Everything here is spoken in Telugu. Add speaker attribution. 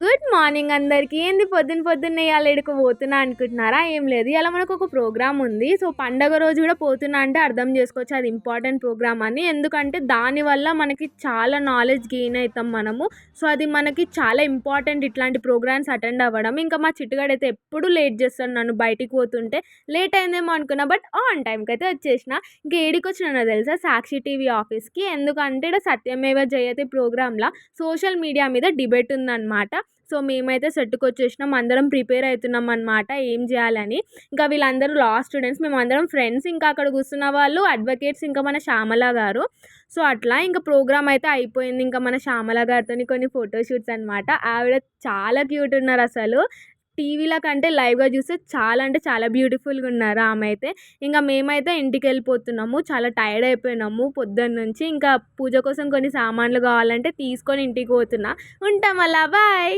Speaker 1: గుడ్ మార్నింగ్ అందరికీ. ఏంది పొద్దున్నే ఇయాల ఎక్కడికో పోతున్నా అనుకుంటున్నారా? ఏం లేదు, ఇయాల మనకు ఒక ప్రోగ్రామ్ ఉంది. సో పండగ రోజు కూడా పోతున్నా అంటే అర్థం చేసుకోవచ్చు అది ఇంపార్టెంట్ ప్రోగ్రామ్ అని. ఎందుకంటే దానివల్ల మనకి చాలా నాలెడ్జ్ గెయిన్ అవుతాం మనము. సో అది మనకి చాలా ఇంపార్టెంట్ ఇట్లాంటి ప్రోగ్రామ్స్ అటెండ్ అవ్వడం. ఇంకా మా చిట్టుగాడైతే ఎప్పుడు లేట్ చేస్తాడు నన్ను బయటికి పోతుంటే. లేట్ అయిందేమో అనుకున్నా, బట్ ఆన్ టైంకి అయితే వచ్చేసిన. ఇంకా ఏడికి వచ్చినా తెలుసా? సాక్షి టీవీ ఆఫీస్కి. ఎందుకంటే ఇక్కడ సత్యమేవ జయతే ప్రోగ్రాంలో సోషల్ మీడియా మీద డిబేట్ ఉందన్నమాట. సో మేమైతే సెట్కి వచ్చేసినాం, అందరం ప్రిపేర్ అవుతున్నాం అనమాట ఏం చేయాలని. ఇంకా వీళ్ళందరూ లా స్టూడెంట్స్, మేమందరం ఫ్రెండ్స్. ఇంకా అక్కడ కూర్చున్న వాళ్ళు అడ్వకేట్స్, ఇంకా మన శ్యామల గారు. సో అట్లా ఇంకా ప్రోగ్రామ్ అయితే అయిపోయింది. ఇంకా మన శ్యామల గారితో కొన్ని ఫోటోషూట్స్ అనమాట. ఆవిడ చాలా క్యూట్ ఉన్నారు అసలు. టీవీల కంటే లైవ్గా చూస్తే చాలా అంటే చాలా బ్యూటిఫుల్గా ఉన్నారు ఆమె అయితే. ఇంకా మేమైతే ఇంటికి వెళ్ళిపోతున్నాము, చాలా టైర్డ్ అయిపోయినాము పొద్దున్న నుంచి. ఇంకా పూజ కోసం కొన్ని సామాన్లు కావాలంటే తీసుకొని ఇంటికి పోతున్నా. ఉంటాం అలా, బాయ్.